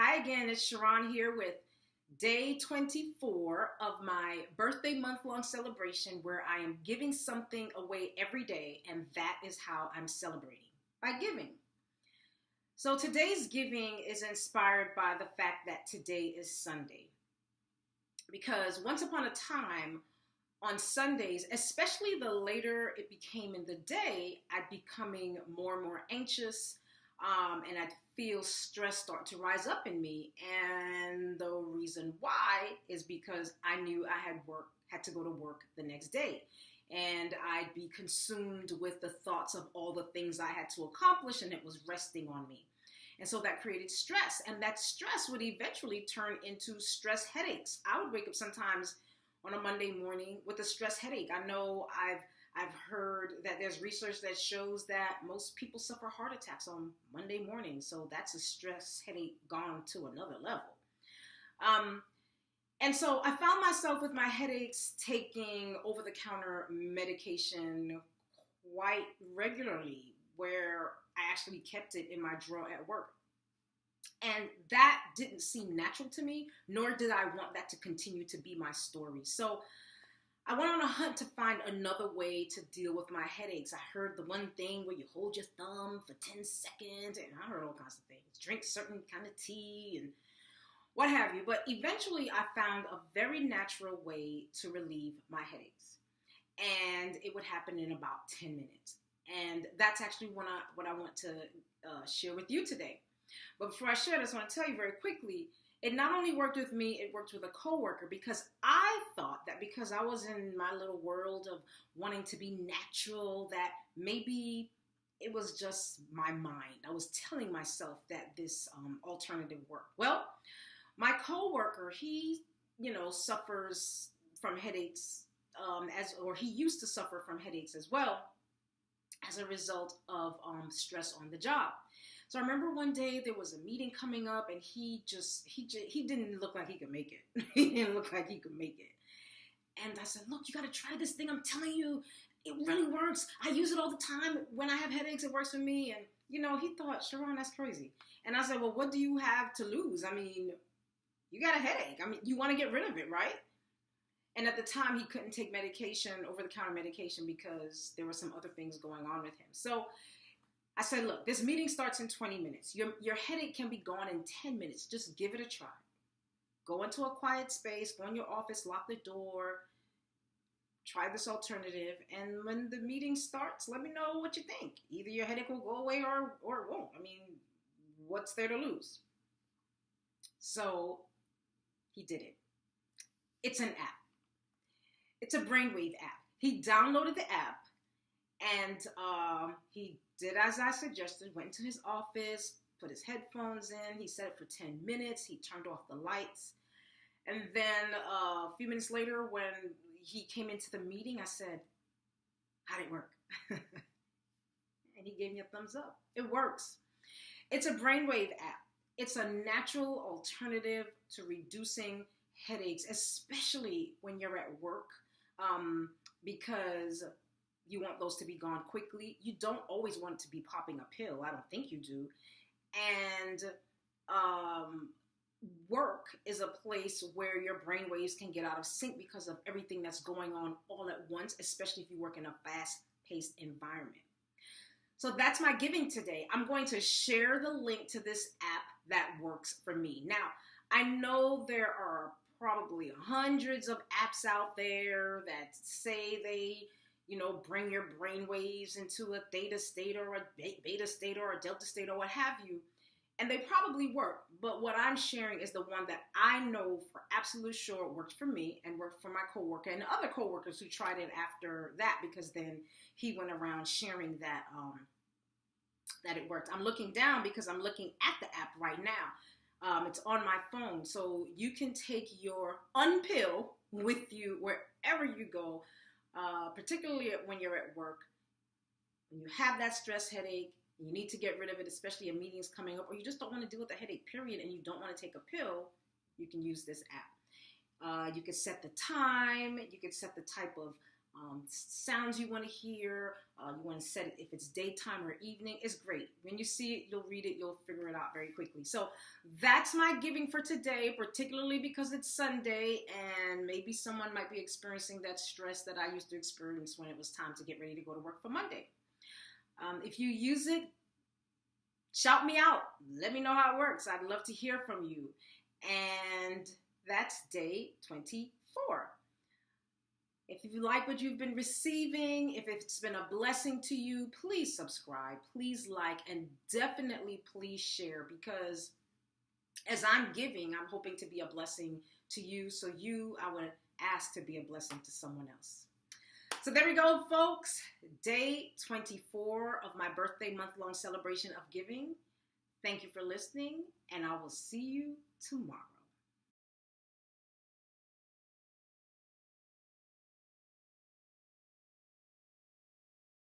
Hi again, it's Sharon here with day 24 of my birthday month-long celebration where I am giving something away every day, and that is how I'm celebrating, by giving. So today's giving is inspired by the fact that today is Sunday. Because once upon a time, on Sundays, especially the later it became in the day, I'd becoming more and more anxious, and I'd feel stress start to rise up in me. And the reason why is because I knew I had to go to work the next day. And I'd be consumed with the thoughts of all the things I had to accomplish, and it was resting on me. And so that created stress. And that stress would eventually turn into stress headaches. I would wake up sometimes on a Monday morning with a stress headache. I know I've heard that there's research that shows that most people suffer heart attacks on Monday morning. So that's a stress headache gone to another level. And so I found myself with my headaches taking over-the-counter medication quite regularly, where I actually kept it in my drawer at work. And that didn't seem natural to me, nor did I want that to continue to be my story. So I went on a hunt to find another way to deal with my headaches. I heard the one thing where you hold your thumb for 10 seconds, and I heard all kinds of things. Drink certain kind of tea and what have you. But eventually I found a very natural way to relieve my headaches. And it would happen in about 10 minutes. And that's actually what I want to share with you today. But before I share this, I want to tell you very quickly, it not only worked with me, it worked with a coworker, because I thought that because I was in my little world of wanting to be natural, that maybe it was just my mind. I was telling myself that this alternative worked. Well, my coworker, he, suffers from headaches, he used to suffer from headaches as well as a result of stress on the job. So I remember one day there was a meeting coming up, and he didn't look like he could make it. He didn't look like he could make it. And I said, look, you got to try this thing. I'm telling you, it really works. I use it all the time. When I have headaches, it works for me. And, he thought, Sharon, that's crazy. And I said, well, what do you have to lose? I mean, you got a headache. I mean, you want to get rid of it, right? And at the time, he couldn't take medication, over-the-counter medication, because there were some other things going on with him. So I said, look, this meeting starts in 20 minutes. Your headache can be gone in 10 minutes. Just give it a try. Go into a quiet space, go in your office, lock the door, try this alternative. And when the meeting starts, let me know what you think. Either your headache will go away or it won't. I mean, what's there to lose? So he did it. It's an app. It's a brainwave app. He downloaded the app, and he did as I suggested, went into his office, put his headphones in. He set it for 10 minutes. He turned off the lights. And then a few minutes later, when he came into the meeting, I said, how'd it work? And he gave me a thumbs up. It works. It's a brainwave app. It's a natural alternative to reducing headaches, especially when you're at work, because you want those to be gone quickly. You don't always want it to be popping a pill. I don't think you do. And work is a place where your brain waves can get out of sync because of everything that's going on all at once, especially if you work in a fast-paced environment. So that's my giving today. I'm going to share the link to this app that works for me. Now, I know there are probably hundreds of apps out there that say they bring your brain waves into a theta state or a beta state or a delta state or what have you. And they probably work. But what I'm sharing is the one that I know for absolute sure worked for me and worked for my coworker and other coworkers who tried it after that, because then he went around sharing that that it worked. I'm looking down because I'm looking at the app right now. It's on my phone. So you can take your unpill with you wherever you go. Particularly when you're at work, when you have that stress headache, and you need to get rid of it, especially a meeting's coming up, or you just don't want to deal with the headache, period, and you don't want to take a pill, you can use this app. You can set the time, you can set the type of sounds you want to hear. You want to set it if it's daytime or evening. It's great. When you see it, you'll read it, you'll figure it out very quickly. So that's my giving for today, particularly because it's Sunday and maybe someone might be experiencing that stress that I used to experience when it was time to get ready to go to work for Monday. If you use it, shout me out. Let me know how it works. I'd love to hear from you. And that's day 24. If you like what you've been receiving, if it's been a blessing to you, please subscribe, please like, and definitely please share, because as I'm giving, I'm hoping to be a blessing to you. So I would ask to be a blessing to someone else. So there we go, folks. Day 24 of my birthday month-long celebration of giving. Thank you for listening, and I will see you tomorrow.